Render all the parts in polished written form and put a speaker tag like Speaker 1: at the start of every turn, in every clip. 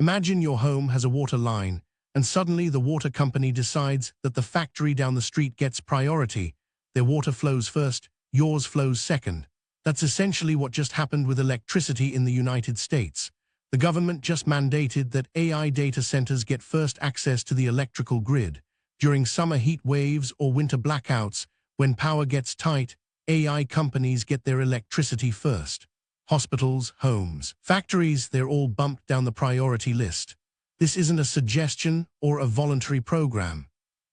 Speaker 1: Imagine your home has a water line, and suddenly the water company decides that the factory down the street gets priority. Their water flows first, yours flows second. That's essentially what just happened with electricity in the United States. The government just mandated that AI data centers get first access to the electrical grid. During summer heat waves or winter blackouts, when power gets tight, AI companies get their electricity first. Hospitals, homes, factories, they're all bumped down the priority list. This isn't a suggestion or a voluntary program.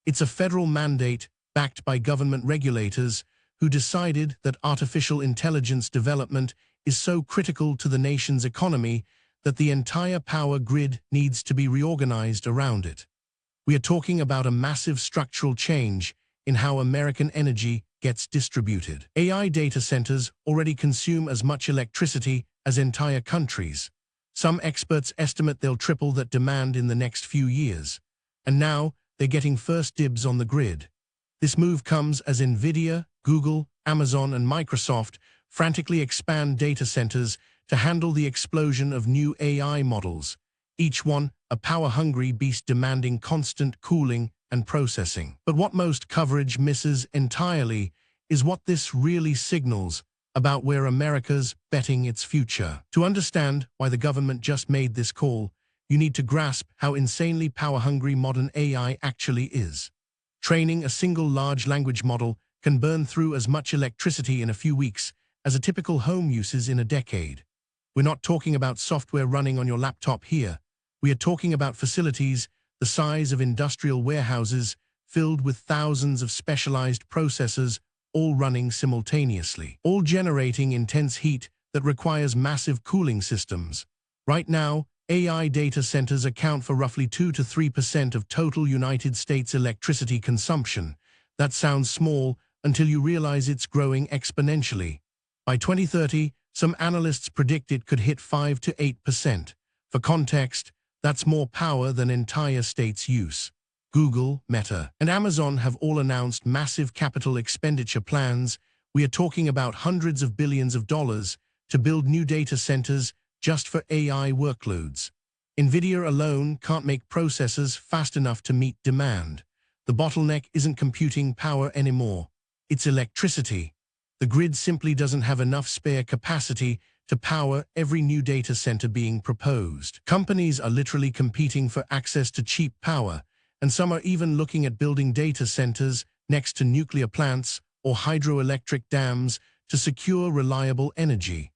Speaker 1: It's a federal mandate backed by government regulators who decided that artificial intelligence development is so critical to the nation's economy that the entire power grid needs to be reorganized around it. We are talking about a massive structural change in how American energy gets distributed. AI data centers already consume as much electricity as entire countries. Some experts estimate they'll triple that demand in the next few years. And now, they're getting first dibs on the grid. This move comes as Nvidia, Google, Amazon, and Microsoft frantically expand data centers to handle the explosion of new AI models, each one a power-hungry beast demanding constant cooling and processing. But what most coverage misses entirely is what this really signals about where America's betting its future. To understand why the government just made this call, you need to grasp how insanely power-hungry modern AI actually is. Training a single large language model can burn through as much electricity in a few weeks as a typical home uses in a decade. We're not talking about software running on your laptop here. We are talking about facilities the size of industrial warehouses filled with thousands of specialized processors all running simultaneously, all generating intense heat that requires massive cooling systems. Right now, AI data centers account for roughly 2 to 3% of total United States electricity consumption. That sounds small until you realize it's growing exponentially. By 2030, some analysts predict it could hit 5 to 8%. For context, that's more power than entire states use. Google, Meta, and Amazon have all announced massive capital expenditure plans. We are talking about hundreds of billions of dollars to build new data centers just for AI workloads. Nvidia alone can't make processors fast enough to meet demand. The bottleneck isn't computing power anymore. It's electricity. The grid simply doesn't have enough spare capacity to power every new data center being proposed. Companies are literally competing for access to cheap power, and some are even looking at building data centers next to nuclear plants or hydroelectric dams to secure reliable energy.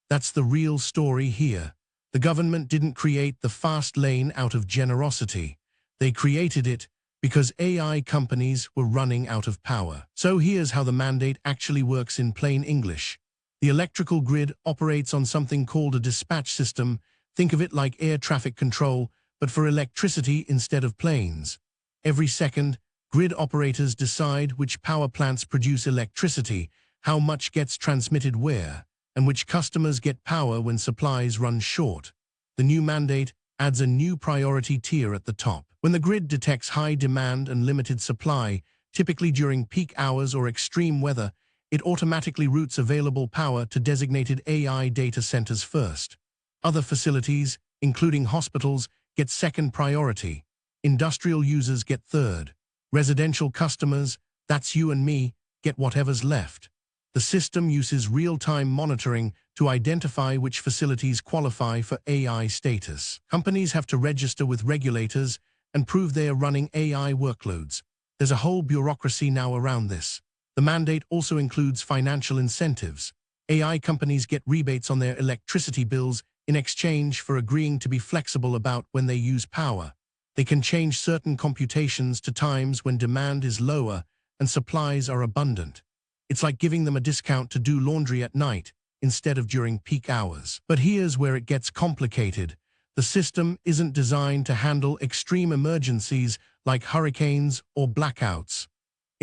Speaker 1: That's the real story here. The government didn't create the fast lane out of generosity. They created it because AI companies were running out of power. So here's how the mandate actually works in plain English. The electrical grid operates on something called a dispatch system. Think of it like air traffic control, but for electricity instead of planes. Every second, grid operators decide which power plants produce electricity, how much gets transmitted where, and which customers get power when supplies run short. The new mandate adds a new priority tier at the top. When the grid detects high demand and limited supply, typically during peak hours or extreme weather, it automatically routes available power to designated AI data centers first. Other facilities, including hospitals, get second priority. Industrial users get third. Residential customers, that's you and me, get whatever's left. The system uses real-time monitoring to identify which facilities qualify for AI status. Companies have to register with regulators and prove they are running AI workloads. There's a whole bureaucracy now around this. The mandate also includes financial incentives. AI companies get rebates on their electricity bills in exchange for agreeing to be flexible about when they use power. They can change certain computations to times when demand is lower and supplies are abundant. It's like giving them a discount to do laundry at night instead of during peak hours. But here's where it gets complicated. The system isn't designed to handle extreme emergencies like hurricanes or blackouts.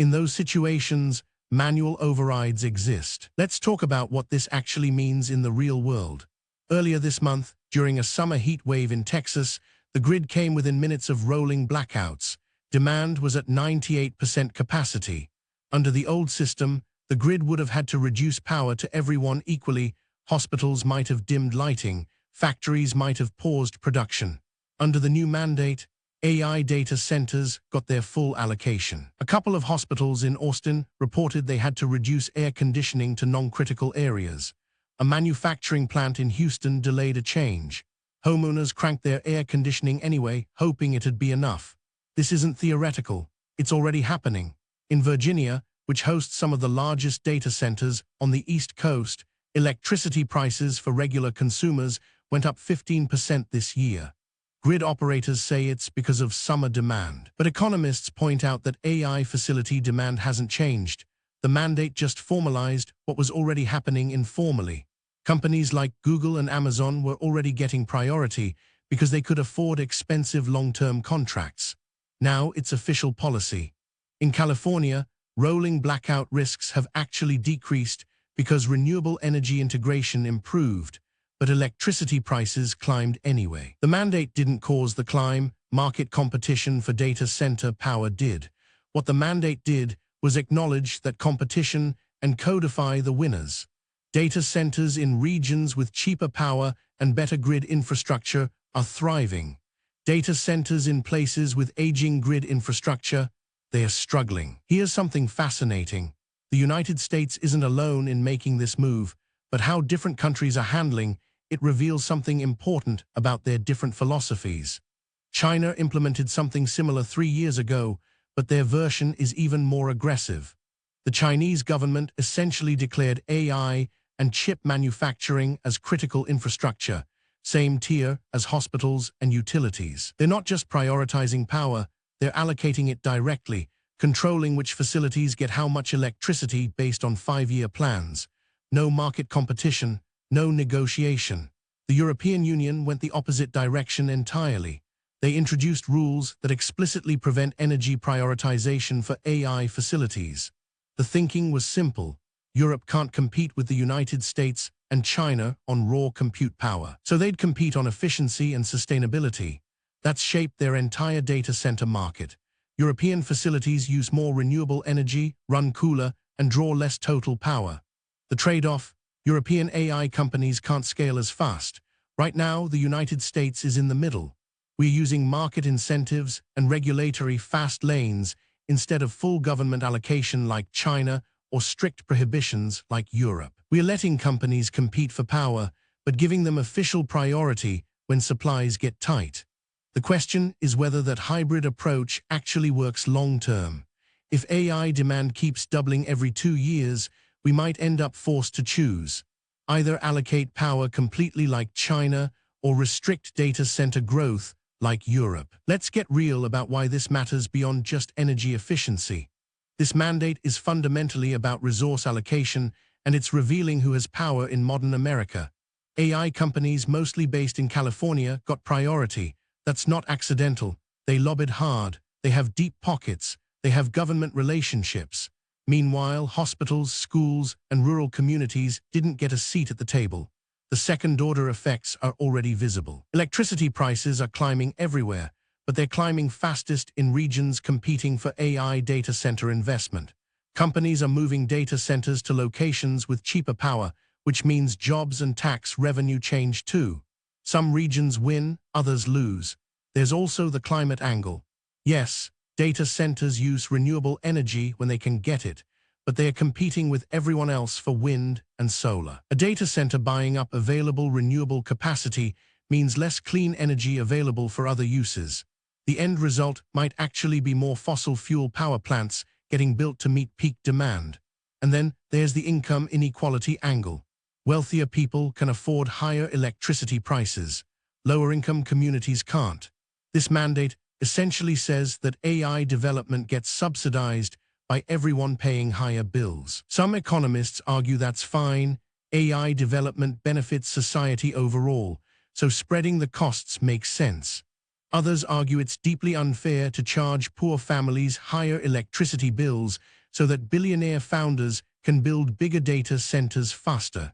Speaker 1: In those situations, manual overrides exist. Let's talk about what this actually means in the real world. Earlier this month, during a summer heat wave in Texas, the grid came within minutes of rolling blackouts. Demand was at 98% capacity. Under the old system, the grid would have had to reduce power to everyone equally. Hospitals might have dimmed lighting. Factories might have paused production. Under the new mandate, AI data centers got their full allocation. A couple of hospitals in Austin reported they had to reduce air conditioning to non-critical areas. A manufacturing plant in Houston delayed a change. Homeowners cranked their air conditioning anyway, hoping it'd be enough. This isn't theoretical. It's already happening. In Virginia, which hosts some of the largest data centers on the East Coast, electricity prices for regular consumers went up 15% this year. Grid operators say it's because of summer demand. But economists point out that AI facility demand hasn't changed. The mandate just formalized what was already happening informally. Companies like Google and Amazon were already getting priority because they could afford expensive long-term contracts. Now it's official policy. In California, rolling blackout risks have actually decreased because renewable energy integration improved, but electricity prices climbed anyway. The mandate didn't cause the climb, market competition for data center power did. What the mandate did was acknowledge that competition and codify the winners. Data centers in regions with cheaper power and better grid infrastructure are thriving. Data centers in places with aging grid infrastructure, they are struggling. Here's something fascinating. The United States isn't alone in making this move, but how different countries are handling it reveals something important about their different philosophies. China implemented something similar 3 years ago, but their version is even more aggressive. The Chinese government essentially declared AI and chip manufacturing as critical infrastructure, same tier as hospitals and utilities. They're not just prioritizing power, they're allocating it directly, controlling which facilities get how much electricity based on 5-year plans. No market competition, no negotiation. The European Union went the opposite direction entirely. They introduced rules that explicitly prevent energy prioritization for AI facilities. The thinking was simple. Europe can't compete with the United States and China on raw compute power. So they'd compete on efficiency and sustainability. That's shaped their entire data center market. European facilities use more renewable energy, run cooler, and draw less total power. The trade-off: European AI companies can't scale as fast. Right now, the United States is in the middle. We're using market incentives and regulatory fast lanes instead of full government allocation like China or strict prohibitions like Europe. We're letting companies compete for power, but giving them official priority when supplies get tight. The question is whether that hybrid approach actually works long-term. If AI demand keeps doubling every 2 years, we might end up forced to choose. Either allocate power completely like China or restrict data center growth like Europe. Let's get real about why this matters beyond just energy efficiency. This mandate is fundamentally about resource allocation, and it's revealing who has power in modern America. AI companies, mostly based in California, got priority. That's not accidental. They lobbied hard. They have deep pockets. They have government relationships. Meanwhile, hospitals, schools, and rural communities didn't get a seat at the table. The second-order effects are already visible. Electricity prices are climbing everywhere, but they're climbing fastest in regions competing for AI data center investment. Companies are moving data centers to locations with cheaper power, which means jobs and tax revenue change too. Some regions win, others lose. There's also the climate angle. Yes, data centers use renewable energy when they can get it, but they are competing with everyone else for wind and solar. A data center buying up available renewable capacity means less clean energy available for other uses. The end result might actually be more fossil fuel power plants getting built to meet peak demand. And then there's the income inequality angle. Wealthier people can afford higher electricity prices. Lower-income communities can't. This mandate essentially says that AI development gets subsidized by everyone paying higher bills. Some economists argue that's fine. AI development benefits society overall, so spreading the costs makes sense. Others argue it's deeply unfair to charge poor families higher electricity bills so that billionaire founders can build bigger data centers faster.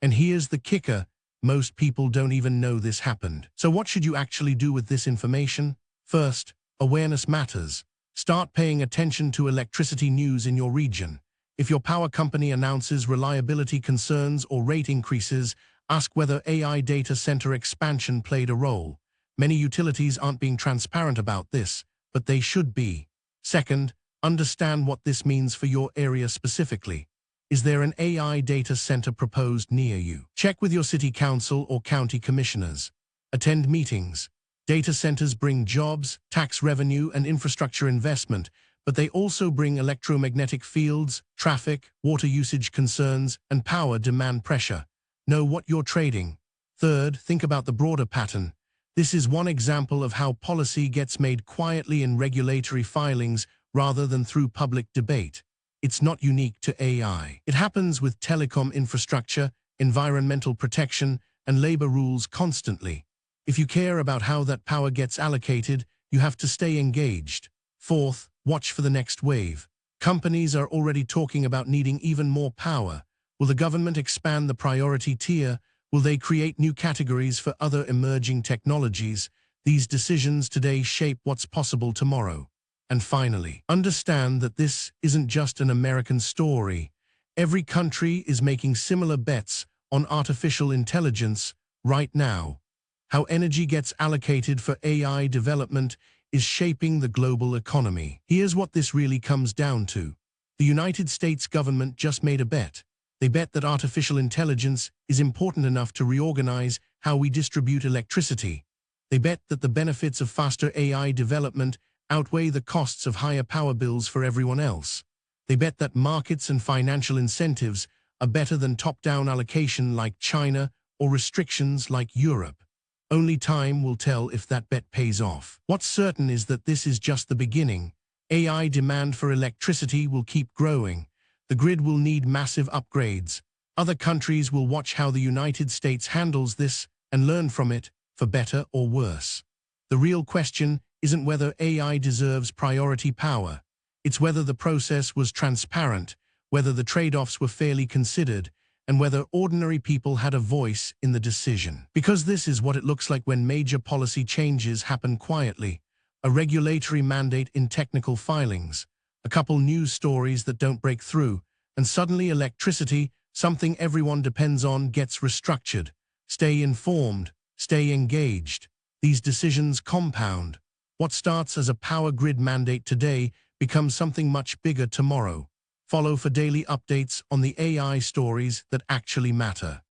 Speaker 1: And here's the kicker: most people don't even know this happened. So what should you actually do with this information? First, awareness matters. Start paying attention to electricity news in your region. If your power company announces reliability concerns or rate increases, ask whether AI data center expansion played a role. Many utilities aren't being transparent about this, but they should be. Second, understand what this means for your area specifically. Is there an AI data center proposed near you? Check with your city council or county commissioners. Attend meetings. Data centers bring jobs, tax revenue, and infrastructure investment, but they also bring electromagnetic fields, traffic, water usage concerns, and power demand pressure. Know what you're trading. Third, think about the broader pattern. This is one example of how policy gets made quietly in regulatory filings rather than through public debate. It's not unique to AI. It happens with telecom infrastructure, environmental protection, and labor rules constantly. If you care about how that power gets allocated, you have to stay engaged. Fourth, watch for the next wave. Companies are already talking about needing even more power. Will the government expand the priority tier? Will they create new categories for other emerging technologies? These decisions today shape what's possible tomorrow. And finally, understand that this isn't just an American story. Every country is making similar bets on artificial intelligence right now. How energy gets allocated for AI development is shaping the global economy. Here's what this really comes down to. The United States government just made a bet. They bet that artificial intelligence is important enough to reorganize how we distribute electricity. They bet that the benefits of faster AI development outweigh the costs of higher power bills for everyone else. They bet that markets and financial incentives are better than top-down allocation like China or restrictions like Europe. Only time will tell if that bet pays off. What's certain is that this is just the beginning. AI demand for electricity will keep growing. The grid will need massive upgrades. Other countries will watch how the United States handles this and learn from it, for better or worse. The real question isn't whether AI deserves priority power. It's whether the process was transparent, whether the trade-offs were fairly considered, and whether ordinary people had a voice in the decision. Because this is what it looks like when major policy changes happen quietly. A regulatory mandate in technical filings, a couple news stories that don't break through, and suddenly electricity, something everyone depends on, gets restructured. Stay informed, stay engaged. These decisions compound. What starts as a power grid mandate today becomes something much bigger tomorrow. Follow for daily updates on the AI stories that actually matter.